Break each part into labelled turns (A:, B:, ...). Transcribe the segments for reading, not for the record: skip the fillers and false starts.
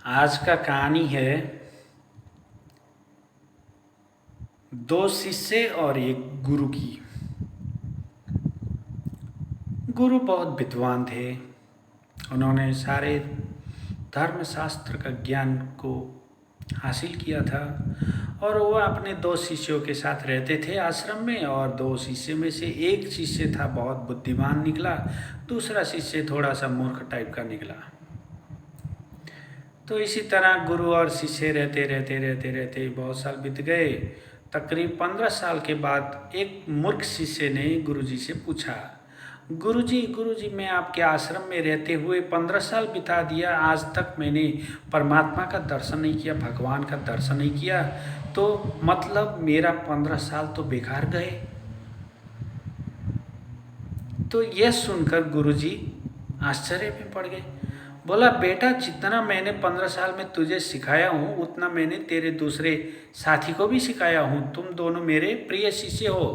A: आज का कहानी है दो शिष्य और एक गुरु की। गुरु बहुत विद्वान थे। उन्होंने सारे धर्मशास्त्र का ज्ञान को हासिल किया था और वो अपने दो शिष्यों के साथ रहते थे आश्रम में। और दो शिष्य में से एक शिष्य था बहुत बुद्धिमान निकला, दूसरा शिष्य थोड़ा सा मूर्ख टाइप का निकला। तो इसी तरह गुरु और शिष्य रहते बहुत साल बीत गए। तकरीब 15 साल के बाद एक मूर्ख शिष्य ने गुरुजी से पूछा, गुरुजी मैं आपके आश्रम में रहते हुए 15 साल बिता दिया, आज तक मैंने परमात्मा का दर्शन नहीं किया, भगवान का दर्शन नहीं किया, तो मतलब मेरा 15 साल तो बेकार गए। तो यह सुनकर गुरुजी आश्चर्य में पड़ गए। बोला, बेटा जितना मैंने 15 साल में तुझे सिखाया हूँ उतना मैंने तेरे दूसरे साथी को भी सिखाया हूँ। तुम दोनों मेरे प्रिय शिष्य हो,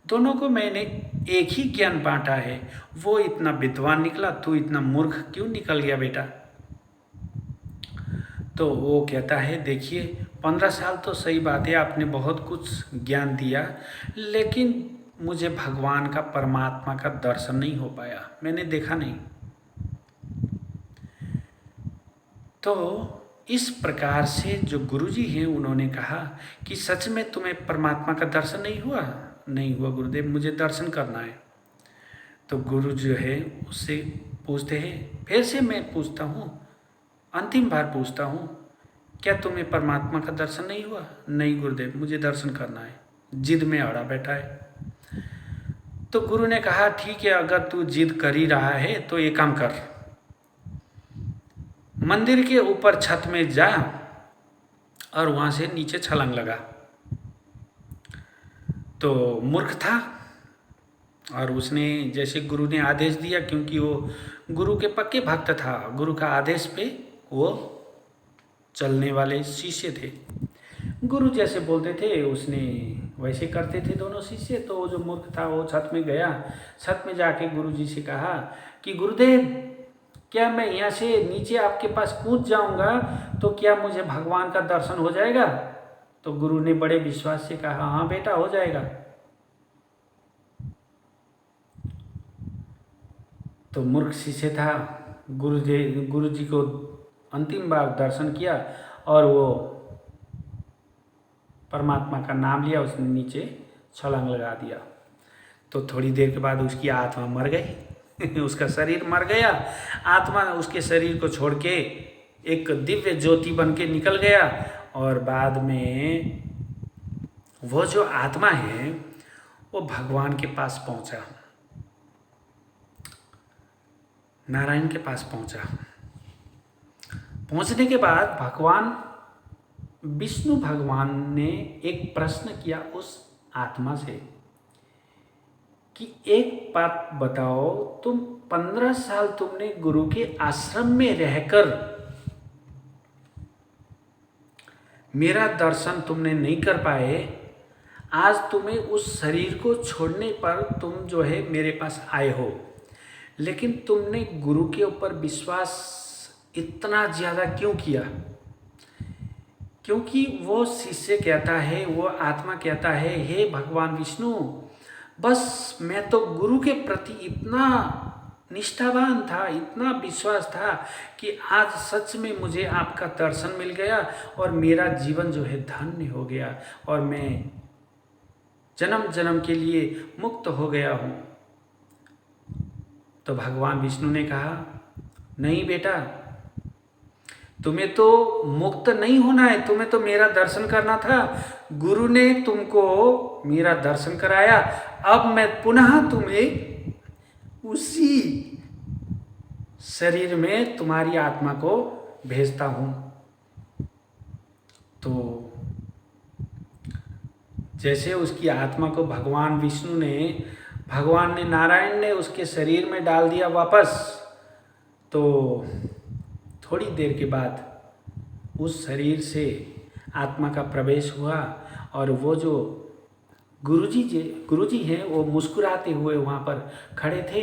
A: दोनों को मैंने एक ही ज्ञान बांटा है। वो इतना विद्वान निकला, तू इतना मूर्ख क्यों निकल गया बेटा? तो वो कहता है, देखिए 15 साल तो सही बात है, आपने बहुत कुछ ज्ञान दिया, लेकिन मुझे भगवान का, परमात्मा का दर्शन नहीं हो पाया, मैंने देखा नहीं। तो इस प्रकार से जो गुरुजी हैं उन्होंने कहा कि सच में तुम्हें परमात्मा का दर्शन नहीं हुआ? नहीं हुआ गुरुदेव, मुझे दर्शन करना है। तो गुरु जो है उससे पूछते हैं, फिर से मैं पूछता हूँ, अंतिम बार पूछता हूँ, क्या तुम्हें परमात्मा का दर्शन नहीं हुआ? नहीं गुरुदेव, मुझे दर्शन करना है। जिद में अड़ा बैठा है। तो गुरु ने कहा, ठीक है, अगर तू जिद कर ही रहा है तो एक काम कर, मंदिर के ऊपर छत में जा और वहाँ से नीचे छलांग लगा। तो मूर्ख था और उसने जैसे गुरु ने आदेश दिया, क्योंकि वो गुरु के पक्के भक्त था, गुरु का आदेश पे वो चलने वाले शिष्य थे। गुरु जैसे बोलते थे उसने वैसे करते थे दोनों शिष्य। तो वो जो मूर्ख था वो छत में गया। छत में जाके गुरु जी से कहा कि गुरुदेव, क्या मैं यहाँ से नीचे आपके पास कूद जाऊँगा तो क्या मुझे भगवान का दर्शन हो जाएगा? तो गुरु ने बड़े विश्वास से कहा, हाँ बेटा, हो जाएगा। तो मूर्ख शिष्य था, गुरु जी को अंतिम बार दर्शन किया और वो परमात्मा का नाम लिया, उसने नीचे छलांग लगा दिया। तो थोड़ी देर के बाद उसकी आत्मा मर गई उसका शरीर मर गया, आत्मा उसके शरीर को छोड़ के एक दिव्य ज्योति बन के निकल गया। और बाद में वो जो आत्मा है वो भगवान के पास पहुंचा, नारायण के पास पहुंचा। पहुंचने के बाद भगवान विष्णु भगवान ने एक प्रश्न किया उस आत्मा से कि एक बात बताओ, तुम 15 साल तुमने गुरु के आश्रम में रहकर मेरा दर्शन तुमने नहीं कर पाए, आज तुम्हें उस शरीर को छोड़ने पर तुम जो है मेरे पास आए हो, लेकिन तुमने गुरु के ऊपर विश्वास इतना ज़्यादा क्यों किया? क्योंकि वो शिष्य कहता है, वो आत्मा कहता है, हे भगवान विष्णु, बस मैं तो गुरु के प्रति इतना निष्ठावान था, इतना विश्वास था कि आज सच में मुझे आपका दर्शन मिल गया और मेरा जीवन जो है धन्य हो गया और मैं जन्म जन्म के लिए मुक्त हो गया हूँ। तो भगवान विष्णु ने कहा, नहीं बेटा, तुम्हें तो मुक्त नहीं होना है, तुम्हें तो मेरा दर्शन करना था। गुरु ने तुमको मेरा दर्शन कराया, अब मैं पुनः तुम्हें उसी शरीर में तुम्हारी आत्मा को भेजता हूँ। तो जैसे उसकी आत्मा को भगवान विष्णु ने, भगवान ने, नारायण ने उसके शरीर में डाल दिया वापस, तो थोड़ी देर के बाद उस शरीर से आत्मा का प्रवेश हुआ और वो जो गुरुजी हैं वो मुस्कुराते हुए वहाँ पर खड़े थे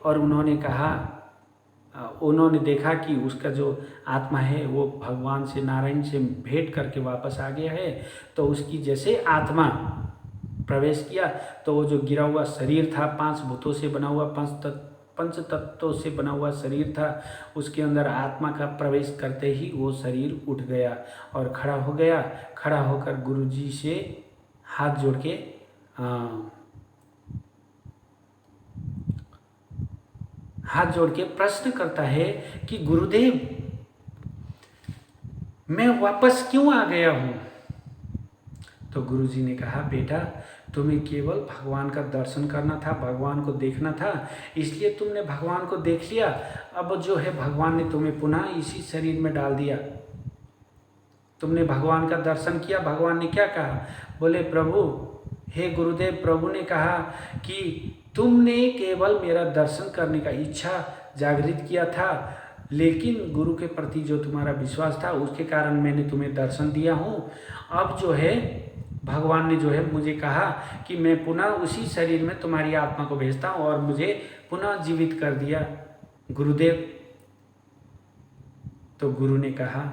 A: और उन्होंने कहा, उन्होंने देखा कि उसका जो आत्मा है वो भगवान से, नारायण से भेंट करके वापस आ गया है। तो उसकी जैसे आत्मा प्रवेश किया तो वो जो गिरा हुआ शरीर था, 5 भूतों से बना हुआ, पंच तत्वों से बना हुआ शरीर था, उसके अंदर आत्मा का प्रवेश करते ही वो शरीर उठ गया और खड़ा हो गया। खड़ा होकर गुरुजी से हाथ जोड़ के प्रश्न करता है कि गुरुदेव, मैं वापस क्यों आ गया हूँ? तो गुरुजी ने कहा, बेटा, तुम्हें केवल भगवान का दर्शन करना था, भगवान को देखना था, इसलिए तुमने भगवान को देख लिया। अब जो है भगवान ने तुम्हें पुनः इसी शरीर में डाल दिया। तुमने भगवान का दर्शन किया। भगवान ने क्या कहा? बोले, प्रभु, हे गुरुदेव, प्रभु ने कहा कि तुमने केवल मेरा दर्शन करने का इच्छा जागृत किया था, लेकिन गुरु के प्रति जो तुम्हारा विश्वास था उसके कारण मैंने तुम्हें दर्शन दिया हूँ। अब जो है भगवान ने जो है मुझे कहा कि मैं पुनः उसी शरीर में तुम्हारी आत्मा को भेजता हूँ और मुझे पुनः जीवित कर दिया गुरुदेव। तो गुरु ने कहा,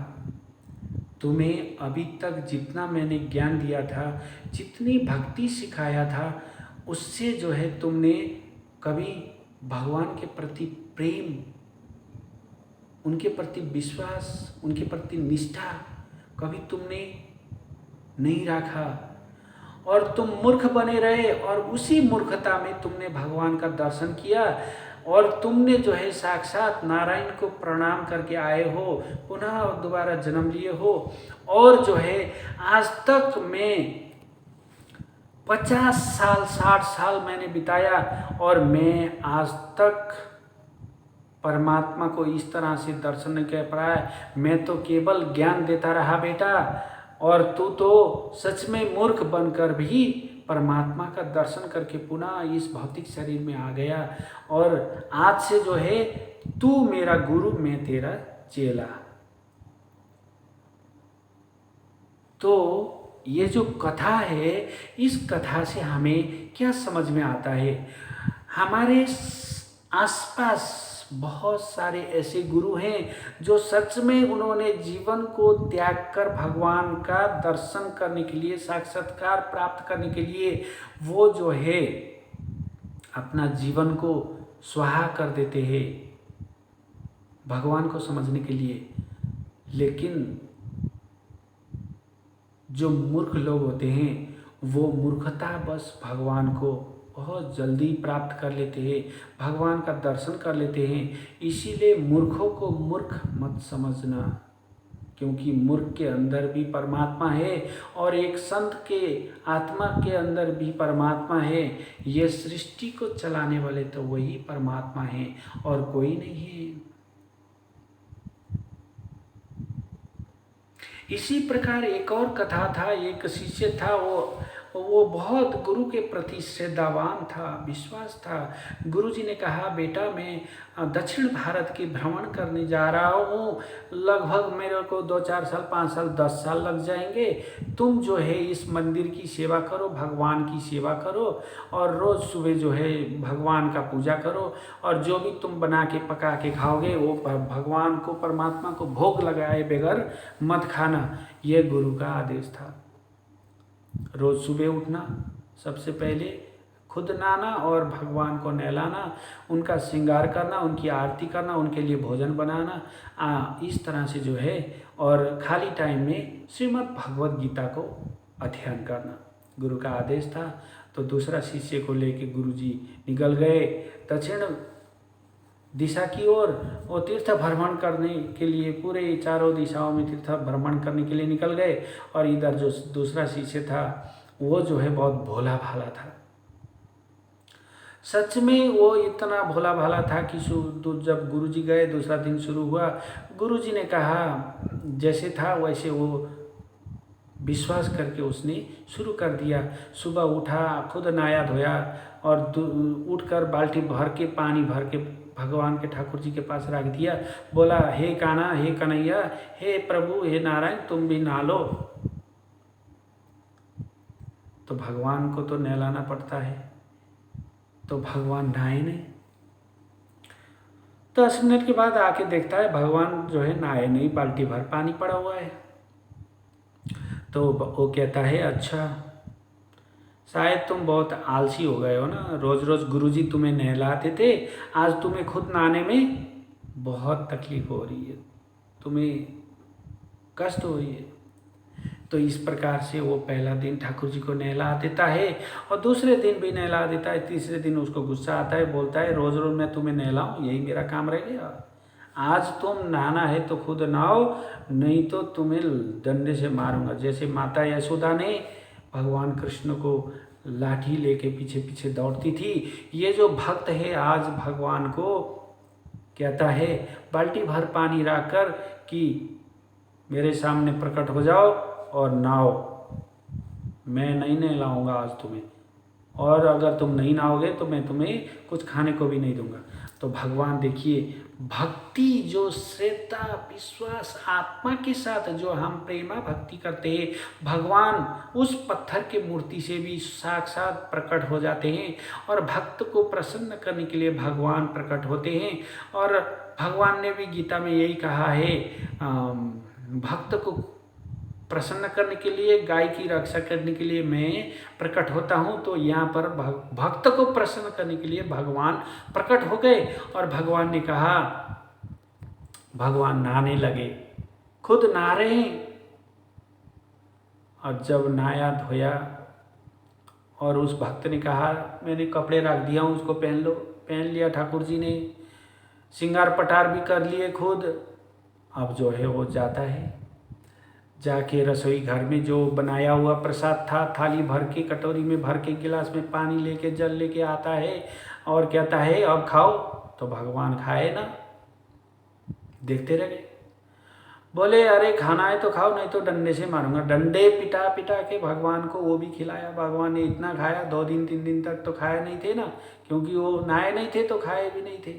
A: तुम्हें अभी तक जितना मैंने ज्ञान दिया था, जितनी भक्ति सिखाया था, उससे जो है तुमने कभी भगवान के प्रति प्रेम, उनके प्रति विश्वास, उनके प्रति निष्ठा कभी तुमने नहीं रखा और तुम मूर्ख बने रहे और उसी मूर्खता में तुमने भगवान का दर्शन किया और तुमने जो है साक्षात नारायण को प्रणाम करके आए हो, पुनः दोबारा जन्म लिए हो। और जो है आज तक मैं 50 साल 60 साल मैंने बिताया और मैं आज तक परमात्मा को इस तरह से दर्शन नहीं कर पाया। मैं तो केवल ज्ञान देता रहा बेटा, और तू तो सच में मूर्ख बनकर भी परमात्मा का दर्शन करके पुनः इस भौतिक शरीर में आ गया और आज से जो है तू मेरा गुरु, मैं तेरा चेला। तो ये जो कथा है, इस कथा से हमें क्या समझ में आता है? हमारे आसपास बहुत सारे ऐसे गुरु हैं जो सच में उन्होंने जीवन को त्याग कर भगवान का दर्शन करने के लिए, साक्षात्कार प्राप्त करने के लिए वो जो है अपना जीवन को स्वाहा कर देते हैं भगवान को समझने के लिए। लेकिन जो मूर्ख लोग होते हैं वो मूर्खता बस भगवान को बहुत जल्दी प्राप्त कर लेते हैं, भगवान का दर्शन कर लेते हैं। इसीलिए मूर्खों को मूर्ख मत समझना, क्योंकि मूर्ख के अंदर भी परमात्मा है और एक संत के आत्मा के अंदर भी परमात्मा है। ये सृष्टि को चलाने वाले तो वही परमात्मा है और कोई नहीं है। इसी प्रकार एक और कथा था। एक शिष्य था, वो बहुत गुरु के प्रति श्रद्धावान था, विश्वास था। गुरुजी ने कहा, बेटा, मैं दक्षिण भारत की भ्रमण करने जा रहा हूँ, लगभग मेरे को 2-4 साल, 5 साल, 10 साल लग जाएंगे। तुम जो है इस मंदिर की सेवा करो, भगवान की सेवा करो और रोज़ सुबह जो है भगवान का पूजा करो और जो भी तुम बना के पका के खाओगे वो भगवान को, परमात्मा को भोग लगाए बगैर मत खाना। ये गुरु का आदेश था। रोज़ सुबह उठना, सबसे पहले खुद नहाना और भगवान को नहलाना, उनका श्रृंगार करना, उनकी आरती करना, उनके लिए भोजन बनाना, इस तरह से जो है। और खाली टाइम में श्रीमद् भगवद गीता को अध्ययन करना गुरु का आदेश था। तो दूसरा शिष्य को लेके गुरुजी निकल गए दक्षिण दिशा की ओर। वो तीर्थ भ्रमण करने के लिए पूरे चारों दिशाओं में तीर्थ भ्रमण करने के लिए निकल गए। और इधर जो दूसरा शिष्य था वो जो है बहुत भोला भाला था। सच में वो इतना भोला भाला था कि जब गुरुजी गए, दूसरा दिन शुरू हुआ, गुरुजी ने कहा जैसे था वैसे वो विश्वास करके उसने शुरू कर दिया। सुबह उठा, खुद नहाया धोया और उठकर बाल्टी भर के, पानी भर के भगवान के, ठाकुर जी के पास रख दिया। बोला, हे कान्हा, हे कन्हैया, हे प्रभु, हे नारायण, तुम भी नहा लो। तो भगवान को तो नहलाना पड़ता है, तो भगवान नहाए नहीं। तो 10 मिनट के बाद आके देखता है भगवान जो है नहाए नहीं, बाल्टी भर पानी पड़ा हुआ है। तो वो कहता है अच्छा, शायद तुम बहुत आलसी हो गए हो ना, रोज रोज गुरुजी तुम्हें नहलाते थे, आज तुम्हें खुद नहाने में बहुत तकलीफ हो रही है, तुम्हें कष्ट हो रही है। तो इस प्रकार से वो पहला दिन ठाकुर जी को नहला देता है और दूसरे दिन भी नहला देता है। तीसरे दिन उसको गुस्सा आता है, बोलता है रोज रोज मैं तुम्हें नहलाऊं, यही मेरा काम रह गया। आज तुम नहाना है तो खुद नहाओ, नहीं तो तुम्हें डंडे से मारूंगा। जैसे माता यशोदा ने भगवान कृष्ण को लाठी लेके पीछे पीछे दौड़ती थी, ये जो भक्त है आज भगवान को कहता है बाल्टी भर पानी रख कर कि मेरे सामने प्रकट हो जाओ और नहाओ, मैं नहीं नहलाऊंगा आज तुम्हें, और अगर तुम नहीं नहाओगे तो मैं तुम्हें कुछ खाने को भी नहीं दूंगा। तो भगवान देखिए, भक्ति जो श्रद्धा विश्वास आत्मा के साथ जो हम प्रेमा भक्ति करते हैं, भगवान उस पत्थर के मूर्ति से भी साक्षात प्रकट हो जाते हैं और भक्त को प्रसन्न करने के लिए भगवान प्रकट होते हैं। और भगवान ने भी गीता में यही कहा है, भक्त को प्रसन्न करने के लिए, गाय की रक्षा करने के लिए मैं प्रकट होता हूँ। तो यहाँ पर भक्त को प्रसन्न करने के लिए भगवान प्रकट हो गए और भगवान ने कहा, भगवान नहाने लगे, खुद नहा रहे हैं। और जब नहाया धोया और उस भक्त ने कहा मैंने कपड़े रख दिया हूँ, उसको पहन लो, पहन लिया। ठाकुर जी ने श्रृंगार पटार भी कर लिए खुद। अब जो है वो जाता है, जाके रसोई घर में जो बनाया हुआ प्रसाद था, थाली भर के, कटोरी में भर के, गिलास में पानी लेके, जल लेके आता है और कहता है अब खाओ। तो भगवान खाए ना, देखते रह गए। बोले अरे खाना है तो खाओ, नहीं तो डंडे से मारूंगा। डंडे पिटा पिटा के भगवान को वो भी खिलाया। भगवान ने इतना खाया, 2 दिन 3 दिन तक तो खाए नहीं थे ना, क्योंकि वो नहाए नहीं थे तो खाए भी नहीं थे।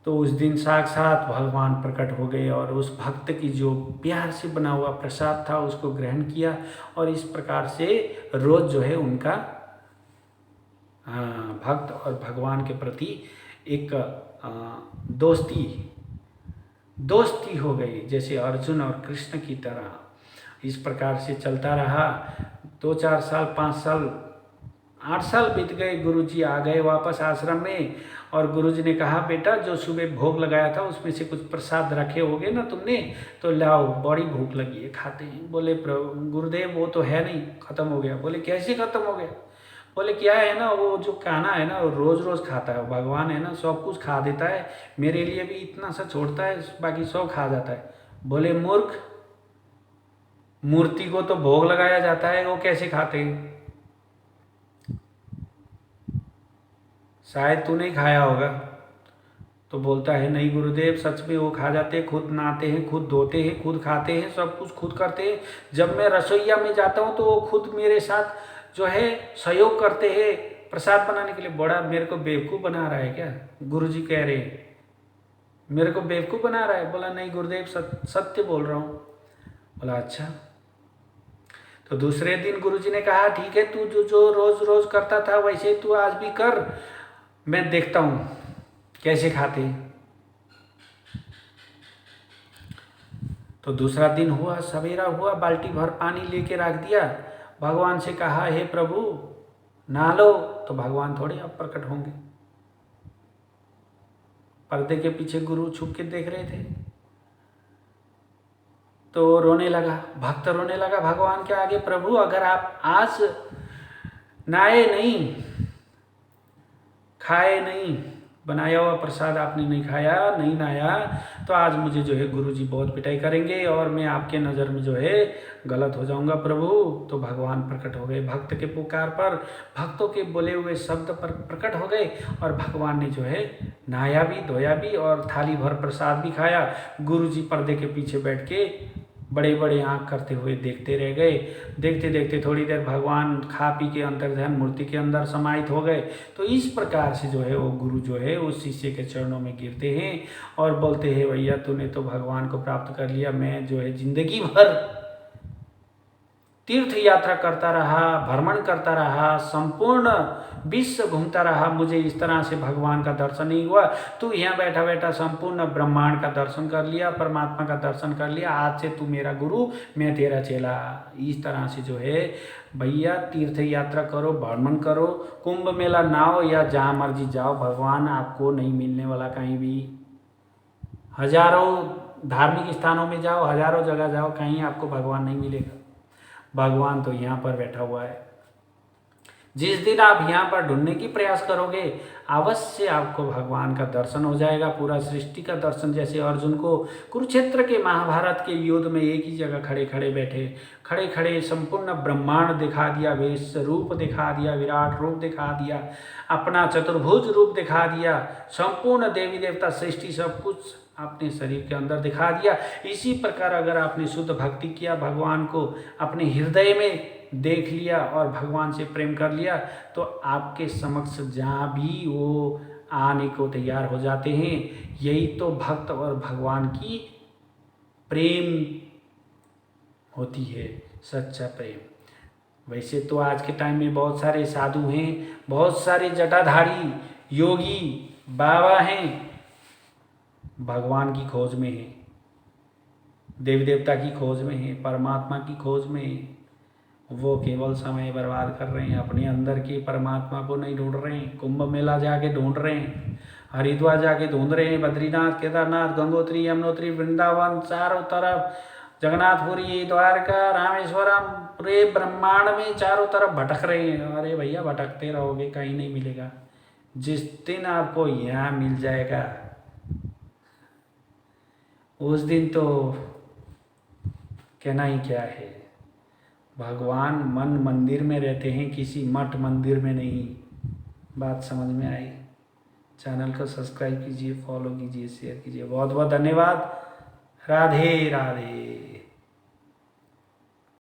A: तो उस दिन साक्षात भगवान प्रकट हो गए और उस भक्त की जो प्यार से बना हुआ प्रसाद था उसको ग्रहण किया। और इस प्रकार से रोज जो है उनका भक्त और भगवान के प्रति एक दोस्ती हो गई, जैसे अर्जुन और कृष्ण की तरह। इस प्रकार से चलता रहा। 2-4 साल, 5 साल, 8 साल बीत गए। गुरुजी आ गए वापस आश्रम में और गुरुजी ने कहा बेटा जो सुबह भोग लगाया था उसमें से कुछ प्रसाद रखे होगे ना तुमने, तो लाओ, बड़ी भूख लगी है, खाते हैं। बोले गुरुदेव वो तो है नहीं, खत्म हो गया। बोले कैसे खत्म हो गया? बोले क्या है ना, वो जो खाना है ना वो रोज रोज खाता है। भगवान है ना सब कुछ खा देता है, मेरे लिए भी इतना सा छोड़ता है, बाकी सब खा जाता है। बोले मूर्ख, मूर्ति को तो भोग लगाया जाता है, वो कैसे खाते हैं? शायद तू नहीं खाया होगा। तो बोलता है नहीं गुरुदेव सच में वो खा जाते हैं, खुद नहाते हैं, खुद धोते हैं, खुद खाते हैं, सब कुछ खुद करते हैं। जब मैं रसोईया में जाता हूँ तो वो खुद मेरे साथ जो है सहयोग करते हैं प्रसाद बनाने के लिए। बड़ा मेरे को बेवकूफ़ बना रहा है क्या? गुरुजी कह रहे हैं मेरे को बेवकूफ़ बना रहा है। बोला नहीं गुरुदेव सत्य बोल रहा हूँ। बोला अच्छा। तो दूसरे दिन गुरुजी ने कहा ठीक है, तू जो रोज रोज करता था वैसे तू आज भी कर, मैं देखता हूँ कैसे खाते। तो दूसरा दिन हुआ, सवेरा हुआ, बाल्टी भर पानी लेके रख दिया। भगवान से कहा हे प्रभु नहा लो। तो भगवान थोड़े अब प्रकट होंगे, पर्दे के पीछे गुरु छुप के देख रहे थे। तो रोने लगा, भक्त रोने लगा भगवान के आगे, प्रभु अगर आप आज नहाए नहीं, खाए नहीं, बनाया हुआ प्रसाद आपने नहीं खाया, नहीं नहाया, तो आज मुझे जो है गुरुजी बहुत पिटाई करेंगे और मैं आपके नज़र में जो है गलत हो जाऊंगा प्रभु। तो भगवान प्रकट हो गए, भक्त के पुकार पर, भक्तों के बोले हुए शब्द पर प्रकट हो गए और भगवान ने जो है नहाया भी, धोया भी और थाली भर प्रसाद भी खाया। गुरुजी पर्दे के पीछे बैठ के बड़े बड़े आँख करते हुए देखते रह गए। देखते देखते थोड़ी देर भगवान खा पी के अंतर्ध्यान मूर्ति के अंदर समाहित हो गए। तो इस प्रकार से जो है वो गुरु जो है उस शिष्य के चरणों में गिरते हैं और बोलते हैं भैया तूने तो भगवान को प्राप्त कर लिया, मैं जो है जिंदगी भर तीर्थ यात्रा करता रहा, भ्रमण करता रहा, संपूर्ण विश्व घूमता रहा, मुझे इस तरह से भगवान का दर्शन नहीं हुआ। तू यहाँ बैठा बैठा संपूर्ण ब्रह्मांड का दर्शन कर लिया, परमात्मा का दर्शन कर लिया, आज से तू मेरा गुरु, मैं तेरा चेला। इस तरह से जो है भैया तीर्थ यात्रा करो, भ्रमण करो, कुंभ मेला ना हो या जहाँ मर्जी जाओ, भगवान आपको नहीं मिलने वाला कहीं भी। हजारों धार्मिक स्थानों में जाओ, हजारों जगह जाओ, कहीं आपको भगवान नहीं मिलेगा। भगवान तो यहाँ पर बैठा हुआ है। जिस दिन आप यहाँ पर ढूंढने की प्रयास करोगे, अवश्य आपको भगवान का दर्शन हो जाएगा, पूरा सृष्टि का दर्शन। जैसे अर्जुन को कुरुक्षेत्र के महाभारत के युद्ध में एक ही जगह खड़े खड़े बैठे, खड़े खड़े संपूर्ण ब्रह्मांड दिखा दिया, विश्व रूप दिखा दिया, विराट रूप दिखा दिया, अपना चतुर्भुज रूप दिखा दिया, संपूर्ण देवी देवता सृष्टि सब कुछ अपने शरीर के अंदर दिखा दिया। इसी प्रकार अगर आपने शुद्ध भक्ति किया, भगवान को अपने हृदय में देख लिया और भगवान से प्रेम कर लिया, तो आपके समक्ष जहाँ भी वो आने को तैयार हो जाते हैं। यही तो भक्त और भगवान की प्रेम होती है, सच्चा प्रेम। वैसे तो आज के टाइम में बहुत सारे साधु हैं, बहुत सारे जटाधारी योगी बाबा हैं, भगवान की खोज में है, देवी देवता की खोज में है, परमात्मा की खोज में है। वो केवल समय बर्बाद कर रहे हैं, अपने अंदर के परमात्मा को नहीं ढूंढ रहे हैं। कुंभ मेला जाके ढूंढ रहे हैं, हरिद्वार जाके ढूंढ रहे हैं, बद्रीनाथ, केदारनाथ, गंगोत्री, यमुनोत्री, वृंदावन, चारों तरफ जगन्नाथपुरी, द्वारका, रामेश्वरम, पूरे ब्रह्मांड में चारों तरफ भटक रहे हैं। अरे भैया भटकते रहोगे, कहीं नहीं मिलेगा। जिस दिन आपको यहाँ मिल जाएगा, उस दिन तो कहना ही क्या है। भगवान मन मंदिर में रहते हैं, किसी मठ मंदिर में नहीं। बात समझ में आई? चैनल को सब्सक्राइब कीजिए, फॉलो कीजिए, शेयर कीजिए। बहुत बहुत धन्यवाद। राधे राधे।